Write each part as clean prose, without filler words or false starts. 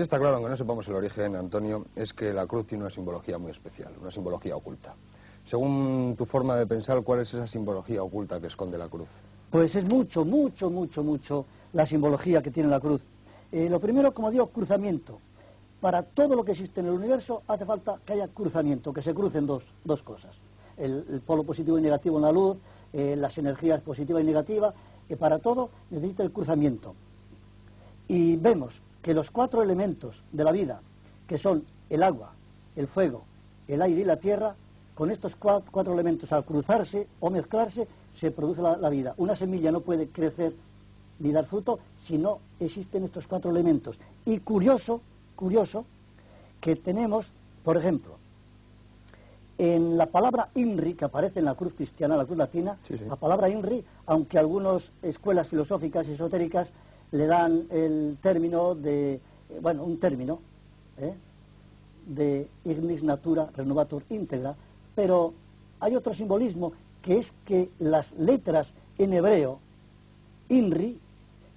está claro, aunque no sepamos el origen, Antonio, es que la cruz tiene una simbología muy especial, una simbología oculta. Según tu forma de pensar, ¿cuál es esa simbología oculta que esconde la cruz? Pues es mucho la simbología que tiene la cruz. Lo primero, como digo, cruzamiento. Para todo lo que existe en el universo hace falta que haya cruzamiento, que se crucen dos cosas. El polo positivo y negativo en la luz, las energías positivas y negativas, que para todo necesita el cruzamiento. Y vemos que los 4 elementos de la vida, que son el agua, el fuego, el aire y la tierra, con estos cuatro elementos al cruzarse o mezclarse se produce la vida. Una semilla no puede crecer ni dar fruto si no existen estos 4 elementos. Y curioso que tenemos, por ejemplo, en la palabra INRI, que aparece en la cruz cristiana, la cruz latina, sí. La palabra INRI, aunque algunas escuelas filosóficas y esotéricas le dan el término de, un término, de ignis natura renovatur integra, pero hay otro simbolismo, que es que las letras en hebreo, INRI,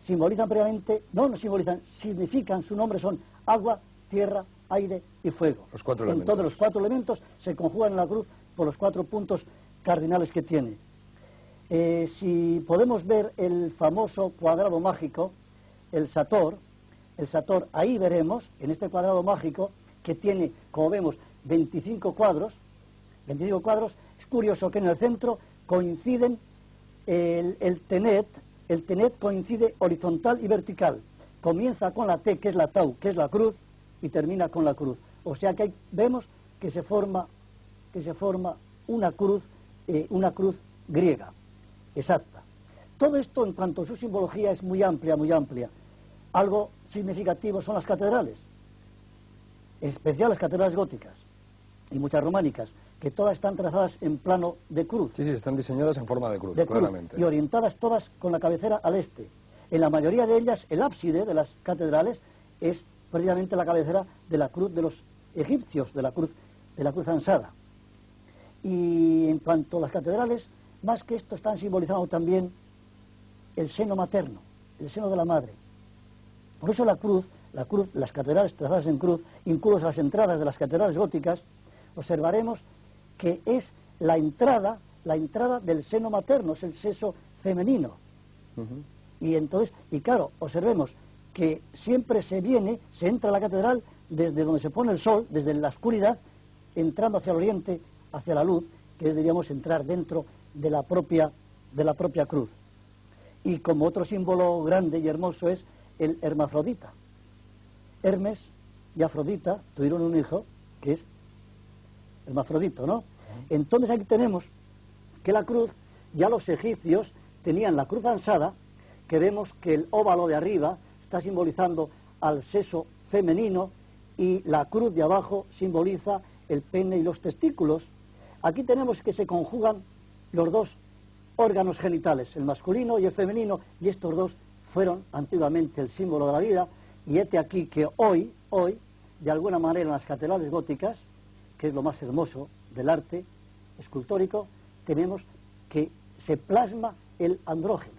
simbolizan previamente, no simbolizan, significan, su nombre son agua, tierra, aire y fuego. Los 4 elementos. Entonces los 4 elementos se conjugan en la cruz por los 4 puntos cardinales que tiene. Si podemos ver el famoso cuadrado mágico, el Sator, ahí veremos, en este cuadrado mágico, que tiene, como vemos, 25 cuadros, es curioso que en el centro coinciden el tenet coincide horizontal y vertical, comienza con la T, que es la Tau, que es la cruz, y termina con la cruz. O sea que ahí vemos que se forma una cruz griega, exacta. Todo esto, en cuanto a su simbología, es muy amplia. Algo significativo son las catedrales, en especial las catedrales góticas y muchas románicas, que todas están trazadas en plano de cruz. Sí, están diseñadas en forma de cruz, claramente. Y orientadas todas con la cabecera al este. En la mayoría de ellas, el ábside de las catedrales es precisamente la cabecera de la cruz de los egipcios, de la cruz ansada. Y en cuanto a las catedrales, más que esto, están simbolizando también el seno materno, el seno de la madre. Por eso la cruz, las catedrales trazadas en cruz, incluso las entradas de las catedrales góticas, observaremos que es la entrada del seno materno, es el sexo femenino. Y entonces, claro, observemos que siempre se entra a la catedral desde donde se pone el sol, desde la oscuridad, entrando hacia el oriente, hacia la luz, que es, diríamos, entrar dentro de la propia cruz. Y como otro símbolo grande y hermoso es el hermafrodita. Hermes y Afrodita tuvieron un hijo que es hermafrodito, ¿no? Entonces aquí tenemos que la cruz, ya los egipcios tenían la cruz ansada, que vemos que el óvalo de arriba está simbolizando al sexo femenino y la cruz de abajo simboliza el pene y los testículos. Aquí tenemos que se conjugan los 2 órganos genitales, el masculino y el femenino, y estos 2 fueron antiguamente el símbolo de la vida, y este aquí que hoy, de alguna manera en las catedrales góticas, que es lo más hermoso del arte escultórico, tenemos que se plasma el andrógeno.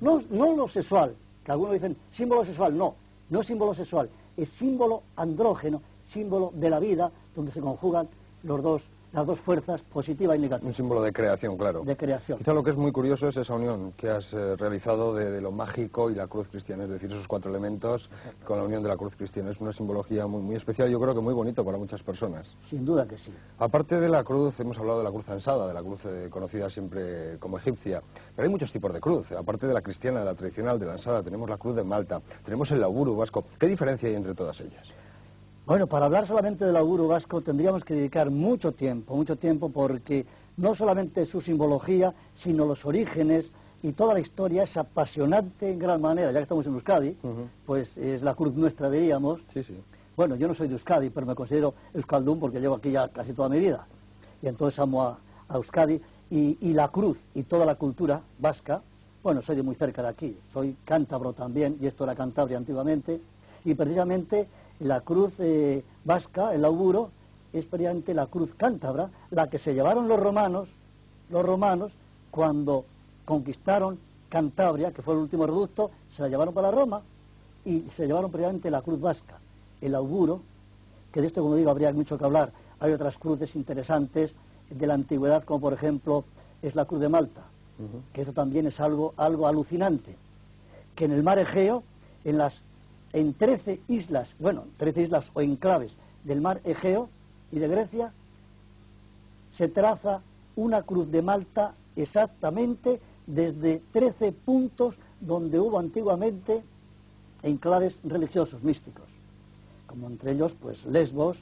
No lo sexual, que algunos dicen símbolo sexual, no es símbolo sexual, es símbolo andrógeno, símbolo de la vida, donde se conjugan las dos fuerzas, positiva y negativa. Un símbolo de creación, claro. De creación. Quizá lo que es muy curioso es esa unión que has realizado de lo mágico y la cruz cristiana, es decir, esos 4 elementos. Exacto. Con la unión de la cruz cristiana. Es una simbología muy especial, yo creo que muy bonito para muchas personas. Sin duda que sí. Aparte de la cruz, hemos hablado de la cruz ansada, de la cruz conocida siempre como egipcia, pero hay muchos tipos de cruz. Aparte de la cristiana, de la tradicional, de la ansada, tenemos la cruz de Malta, tenemos el lauburu vasco. ¿Qué diferencia hay entre todas ellas? Bueno, para hablar solamente del lauburu vasco tendríamos que dedicar mucho tiempo, porque no solamente su simbología, sino los orígenes y toda la historia es apasionante en gran manera. Ya que estamos en Euskadi, pues es la cruz nuestra, diríamos. Sí. Bueno, yo no soy de Euskadi, pero me considero euskaldún porque llevo aquí ya casi toda mi vida. Y entonces amo a Euskadi y la cruz y toda la cultura vasca. Bueno, soy de muy cerca de aquí, soy cántabro también, y esto era Cantabria antiguamente, y precisamente la cruz vasca, el lauburo, es precisamente la cruz cántabra, la que se llevaron los romanos cuando conquistaron Cantabria, que fue el último reducto, se la llevaron para Roma y se llevaron precisamente la cruz vasca. el auguro, que de esto, como digo, habría mucho que hablar. Hay otras cruces interesantes de la antigüedad, como por ejemplo es la cruz de Malta, que eso también es algo alucinante, que en el mar Egeo, en 13 islas, bueno, 13 islas o enclaves del mar Egeo y de Grecia, se traza una cruz de Malta exactamente desde 13 puntos donde hubo antiguamente enclaves religiosos, místicos, como entre ellos pues Lesbos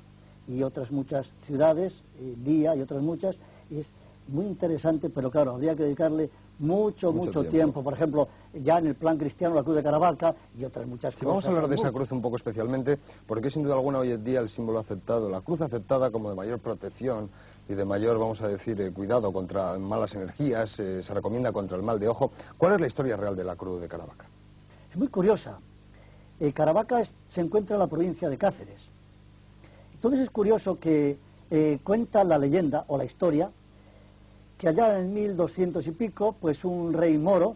y otras muchas ciudades, Lía y otras muchas, y es muy interesante, pero claro, habría que dedicarle mucho tiempo. Por ejemplo, ya en el plan cristiano, la cruz de Caravaca y otras muchas cosas. Vamos a hablar de esa cruz un poco especialmente, porque es sin duda alguna hoy en día el símbolo aceptado, la cruz aceptada como de mayor protección y de mayor, vamos a decir, cuidado contra malas energías, se recomienda contra el mal de ojo. ¿Cuál es la historia real de la cruz de Caravaca? Es muy curiosa. Caravaca se encuentra en la provincia de Cáceres. Entonces es curioso que cuenta la leyenda o la historia que allá en 1200 y pico, pues un rey moro,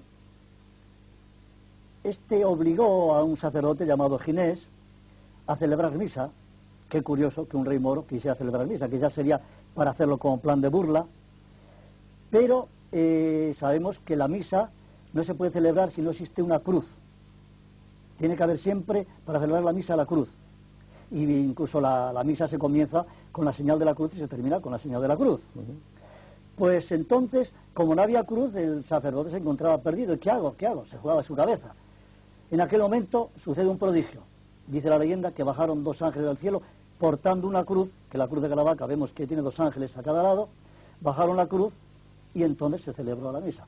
obligó a un sacerdote llamado Ginés a celebrar misa. Qué curioso que un rey moro quisiera celebrar misa, que ya sería para hacerlo como plan de burla, pero sabemos que la misa no se puede celebrar si no existe una cruz. Tiene que haber siempre, para celebrar la misa, la cruz. Y incluso la misa se comienza con la señal de la cruz y se termina con la señal de la cruz. Pues entonces, como no había cruz, el sacerdote se encontraba perdido. ¿Y qué hago? ¿Qué hago? Se jugaba su cabeza. En aquel momento sucede un prodigio. Dice la leyenda que bajaron 2 ángeles del cielo portando una cruz, que la cruz de Caravaca vemos que tiene 2 ángeles a cada lado, bajaron la cruz y entonces se celebró la misa.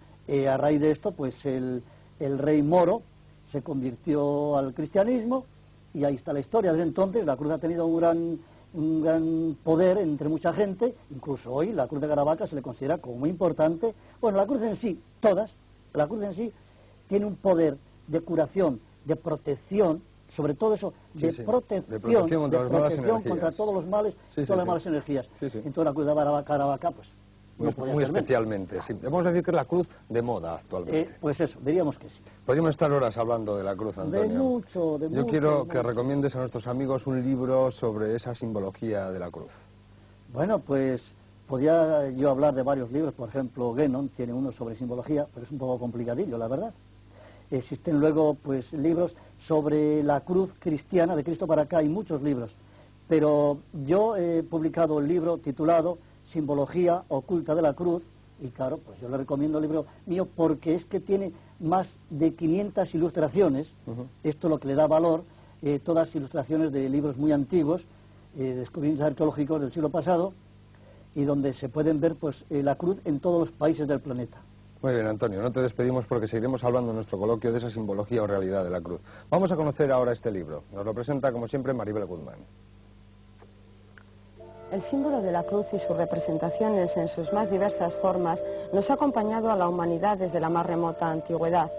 A raíz de esto, pues el rey moro se convirtió al cristianismo y ahí está la historia. Desde entonces la cruz ha tenido un gran poder entre mucha gente, incluso hoy la cruz de Caravaca se le considera como muy importante. Bueno, la cruz en sí, la cruz en sí tiene un poder de curación, de protección, sobre todo eso, de protección contra todos los males, todas las malas energías. Entonces la cruz de Caravaca, pues, no podía muy ser menos. especialmente, sí. Debemos decir que es la cruz de moda actualmente. Pues eso, diríamos que sí. Podríamos estar horas hablando de la cruz, Antonio. Yo quiero que recomiendes a nuestros amigos un libro sobre esa simbología de la cruz. Bueno, pues podría yo hablar de varios libros. Por ejemplo, Guénon tiene uno sobre simbología, pero es un poco complicadillo, la verdad. Existen luego pues libros sobre la cruz cristiana, de Cristo para acá, hay muchos libros. Pero yo he publicado el libro titulado Simbología oculta de la cruz, y claro, pues yo le recomiendo el libro mío porque es que tiene más de 500 ilustraciones. Esto es lo que le da valor, todas ilustraciones de libros muy antiguos, descubrimientos arqueológicos del siglo pasado, y donde se pueden ver pues la cruz en todos los países del planeta. Muy bien, Antonio, no te despedimos porque seguiremos hablando en nuestro coloquio de esa simbología o realidad de la cruz. Vamos a conocer ahora este libro. Nos lo presenta, como siempre, Maribel Guzmán. El símbolo de la cruz y sus representaciones en sus más diversas formas nos ha acompañado a la humanidad desde la más remota antigüedad.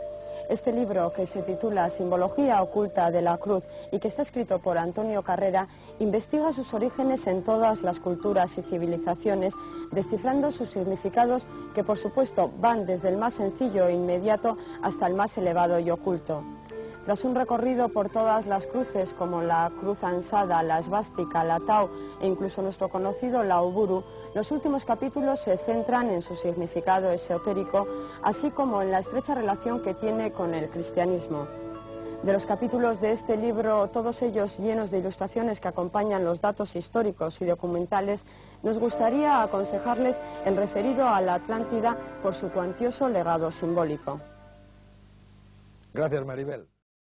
Este libro, que se titula Simbología oculta de la cruz y que está escrito por Antonio Carrera, investiga sus orígenes en todas las culturas y civilizaciones, descifrando sus significados que, por supuesto, van desde el más sencillo e inmediato hasta el más elevado y oculto. Tras un recorrido por todas las cruces, como la cruz ansada, la esvástica, la tau e incluso nuestro conocido lauburu, los últimos capítulos se centran en su significado esotérico, así como en la estrecha relación que tiene con el cristianismo. De los capítulos de este libro, todos ellos llenos de ilustraciones que acompañan los datos históricos y documentales, nos gustaría aconsejarles el referido a la Atlántida por su cuantioso legado simbólico. Gracias, Maribel.